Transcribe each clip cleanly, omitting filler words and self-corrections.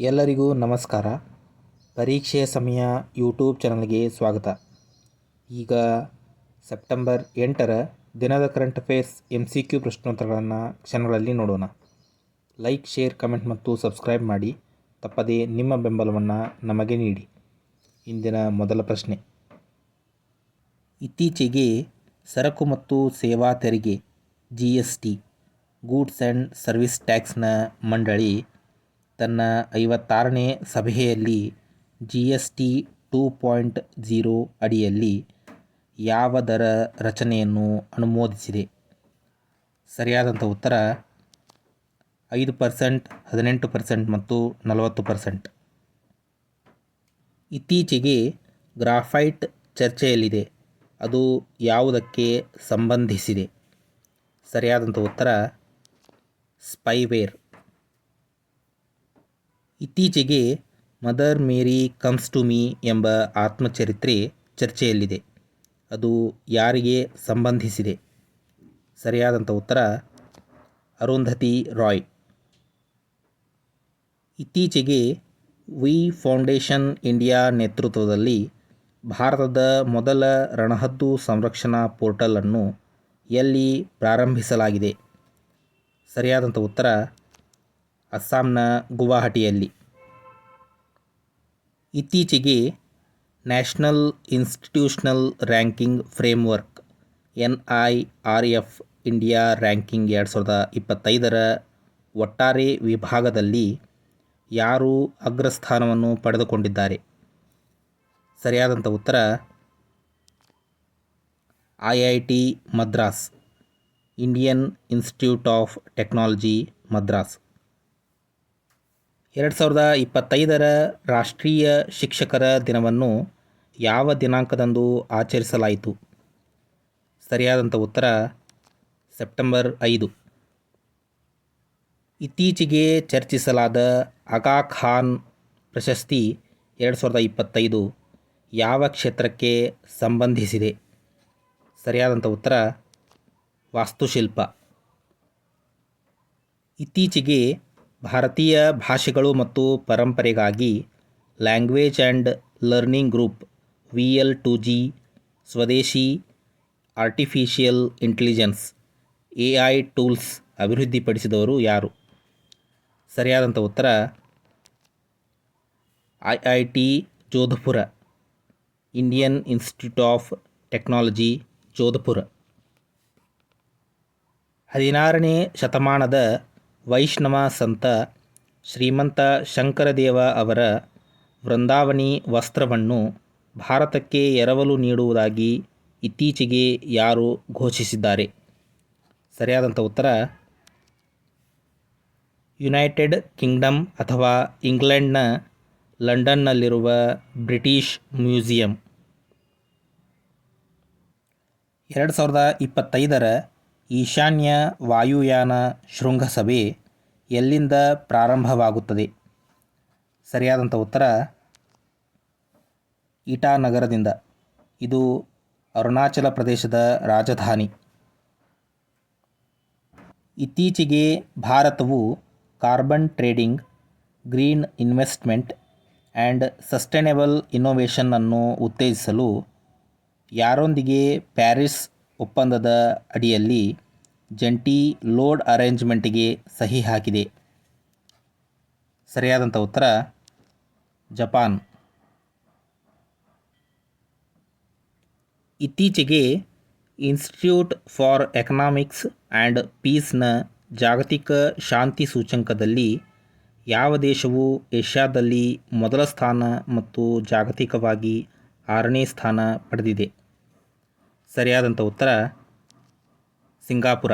ಎಲ್ಲರಿಗೂ ನಮಸ್ಕಾರ. ಪರೀಕ್ಷೆಯ ಸಮಯ ಯೂಟ್ಯೂಬ್ ಚಾನಲ್ಗೆ ಸ್ವಾಗತ. ಈಗ ಸೆಪ್ಟೆಂಬರ್ 8ರ ದಿನದ ಕರೆಂಟ್ ಅಫೇರ್ಸ್ MCQ ಪ್ರಶ್ನೋತ್ತರಗಳನ್ನು ಕ್ಷಣಗಳಲ್ಲಿ ನೋಡೋಣ. ಲೈಕ್, ಶೇರ್, ಕಮೆಂಟ್ ಮತ್ತು ಸಬ್ಸ್ಕ್ರೈಬ್ ಮಾಡಿ. ತಪ್ಪದೇ ನಿಮ್ಮ ಬೆಂಬಲವನ್ನು ನಮಗೆ ನೀಡಿ. ಇಂದಿನ ಮೊದಲ ಪ್ರಶ್ನೆ. ಇತ್ತೀಚೆಗೆ ಸರಕು ಮತ್ತು ಸೇವಾ ತೆರಿಗೆ GST ಗೂಡ್ಸ್ ಆ್ಯಂಡ್ ಸರ್ವಿಸ್ ಟ್ಯಾಕ್ಸ್ನ ಮಂಡಳಿ ತನ್ನ 56ನೇ ಸಭೆಯಲ್ಲಿ GST 2.0 ಅಡಿಯಲ್ಲಿ ಯಾವ ದರ ರಚನೆಯನ್ನು ಅನುಮೋದಿಸಿದೆ? ಸರಿಯಾದಂಥ ಉತ್ತರ 5%, 18% ಮತ್ತು 40%. ಇತ್ತೀಚೆಗೆ ಗ್ರಾಫೈಟ್ ಚರ್ಚೆಯಲ್ಲಿದೆ, ಅದು ಯಾವುದಕ್ಕೆ ಸಂಬಂಧಿಸಿದೆ? ಸರಿಯಾದಂಥ ಉತ್ತರ ಸ್ಪೈವೇರ್. ಇತ್ತೀಚೆಗೆ Mother Mary comes to me ಎಂಬ ಆತ್ಮಚರಿತ್ರೆ ಚರ್ಚೆಯಲ್ಲಿದೆ, ಅದು ಯಾರಿಗೆ ಸಂಬಂಧಿಸಿದೆ? ಸರಿಯಾದಂಥ ಉತ್ತರ ಅರುಂಧತಿ ರಾಯ್. ಇತ್ತೀಚೆಗೆ ವಿ ಫೌಂಡೇಶನ್ ಇಂಡಿಯಾ ನೇತೃತ್ವದಲ್ಲಿ ಭಾರತದ ಮೊದಲ ರಣಹದ್ದು ಸಂರಕ್ಷಣಾ ಪೋರ್ಟಲ್ ಅನ್ನು ಎಲ್ಲಿ ಪ್ರಾರಂಭಿಸಲಾಗಿದೆ? ಸರಿಯಾದಂಥ ಉತ್ತರ ಅಸ್ಸಾಂನ ಗುವಾಹಟಿಯಲ್ಲಿ. ಇತ್ತೀಚೆಗೆ national institutional ranking framework NIRF India ranking 2025ರ ಒಟ್ಟಾರೆ ವಿಭಾಗದಲ್ಲಿ ಯಾರು ಅಗ್ರಸ್ಥಾನವನ್ನು ಪಡೆದುಕೊಂಡಿದ್ದಾರೆ? ಸರಿಯಾದಂಥ ಉತ್ತರ IIT Madras, Indian institute of technology Madras. 2025ರ ರಾಷ್ಟ್ರೀಯ ಶಿಕ್ಷಕರ ದಿನವನ್ನು ಯಾವ ದಿನಾಂಕದಂದು ಆಚರಿಸಲಾಯಿತು? ಸರಿಯಾದಂಥ ಉತ್ತರ ಸೆಪ್ಟೆಂಬರ್ 5. ಇತ್ತೀಚೆಗೆ ಚರ್ಚಿಸಲಾದ ಆಗಾ ಖಾನ್ ಪ್ರಶಸ್ತಿ 2025 ಯಾವ ಕ್ಷೇತ್ರಕ್ಕೆ ಸಂಬಂಧಿಸಿದೆ? ಸರಿಯಾದಂಥ ಉತ್ತರ ವಾಸ್ತುಶಿಲ್ಪ. ಇತ್ತೀಚೆಗೆ ಭಾರತೀಯ ಭಾಷೆಗಳು ಮತ್ತು ಪರಂಪರೆಗಾಗಿ language and learning group VL2G ಸ್ವದೇಶಿ ಆರ್ಟಿಫಿಷಿಯಲ್ ಇಂಟೆಲಿಜೆನ್ಸ್ AI ಟೂಲ್ಸ್ ಅಭಿವೃದ್ಧಿಪಡಿಸಿದವರು ಯಾರು? ಸರಿಯಾದಂಥ ಉತ್ತರ IIT Jodhpur, Indian institute of technology Jodhpur. 16ನೇ ಶತಮಾನದ ವೈಷ್ಣವ ಸಂತ ಶ್ರೀಮಂತ ಶಂಕರದೇವ ಅವರ ವೃಂದಾವನಿ ವಸ್ತ್ರವನ್ನು ಭಾರತಕ್ಕೆ ಎರವಲು ನೀಡುವುದಾಗಿ ಇತ್ತೀಚೆಗೆ ಯಾರು ಘೋಷಿಸಿದ್ದಾರೆ? ಸರಿಯಾದಂಥ ಉತ್ತರ ಯುನೈಟೆಡ್ ಕಿಂಗ್ಡಮ್ ಅಥವಾ ಇಂಗ್ಲೆಂಡ್ನ ಲಂಡನ್ನಲ್ಲಿರುವ ಬ್ರಿಟಿಷ್ ಮ್ಯೂಸಿಯಂ. 2025ರ ಈಶಾನ್ಯ ವಾಯುಯಾನ ಶೃಂಗಸಭೆ ಎಲ್ಲಿಂದ ಪ್ರಾರಂಭವಾಗುತ್ತದೆ? ಸರಿಯಾದಂಥ ಉತ್ತರ ಇಟಾನಗರದಿಂದ. ಇದು ಅರುಣಾಚಲ ಪ್ರದೇಶದ ರಾಜಧಾನಿ. ಇತ್ತೀಚೆಗೆ ಭಾರತವು carbon trading, green investment and sustainable innovation ಅನ್ನು ಉತ್ತೇಜಿಸಲು ಯಾರೊಂದಿಗೆ ಪ್ಯಾರಿಸ್ ಒಪ್ಪಂದದ ಅಡಿಯಲ್ಲಿ ಜಂಟಿ ಲೋಡ್ ಅರೇಂಜ್ಮೆಂಟ್ಗೆ ಸಹಿ ಹಾಕಿದೆ? ಸರಿಯಾದಂಥ ಉತ್ತರ ಜಪಾನ್. ಇತ್ತೀಚೆಗೆ ಇನ್ಸ್ಟಿಟ್ಯೂಟ್ ಫಾರ್ ಎಕನಾಮಿಕ್ಸ್ ಆ್ಯಂಡ್ ಪೀಸ್ನ ಜಾಗತಿಕ ಶಾಂತಿ ಸೂಚ್ಯಂಕದಲ್ಲಿ ಯಾವ ದೇಶವು ಏಷ್ಯಾದಲ್ಲಿ ಮೊದಲ ಸ್ಥಾನ ಮತ್ತು ಜಾಗತಿಕವಾಗಿ 6ನೇ ಸ್ಥಾನ ಪಡೆದಿದೆ? ಸರಿಯಾದಂಥ ಉತ್ತರ ಸಿಂಗಾಪುರ.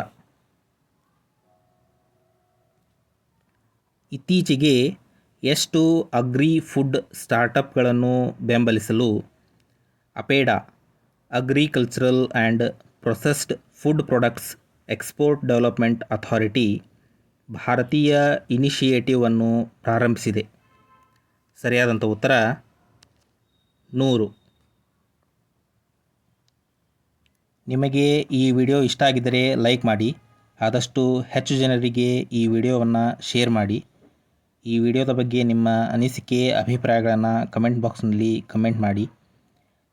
ಇತ್ತೀಚೆಗೆ ಎಷ್ಟು ಅಗ್ರಿ ಫುಡ್ ಸ್ಟಾರ್ಟಪ್ಗಳನ್ನು ಬೆಂಬಲಿಸಲು APEDA agricultural and processed food products export development authority ಭಾರತೀಯ ಇನಿಷಿಯೇಟಿವ್ ಅನ್ನು ಪ್ರಾರಂಭಿಸಿದೆ? ಸರಿಯಾದಂಥ ಉತ್ತರ 100. ನಿಮಗೆ ಈ ವಿಡಿಯೋ ಇಷ್ಟ ಆಗಿದ್ದರೆ ಲೈಕ್ ಮಾಡಿ, ಆದಷ್ಟು ಹೆಚ್ಚು ಜನರಿಗೆ ಈ ವಿಡಿಯೋವನ್ನು ಶೇರ್ ಮಾಡಿ. ಈ ವಿಡಿಯೋದ ಬಗ್ಗೆ ನಿಮ್ಮ ಅನಿಸಿಕೆ ಅಭಿಪ್ರಾಯಗಳನ್ನು ಕಮೆಂಟ್ ಬಾಕ್ಸ್ನಲ್ಲಿ ಕಮೆಂಟ್ ಮಾಡಿ.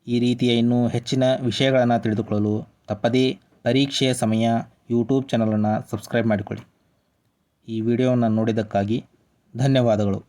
ಈ ರೀತಿಯ ಇನ್ನೂ ಹೆಚ್ಚಿನ ವಿಷಯಗಳನ್ನು ತಿಳಿದುಕೊಳ್ಳಲು ತಪ್ಪದೇ ಪರೀಕ್ಷೆಯ ಸಮಯ ಯೂಟ್ಯೂಬ್ ಚಾನಲನ್ನು ಸಬ್ಸ್ಕ್ರೈಬ್ ಮಾಡಿಕೊಳ್ಳಿ. ಈ ವಿಡಿಯೋವನ್ನು ನೋಡಿದ್ದಕ್ಕಾಗಿ ಧನ್ಯವಾದಗಳು.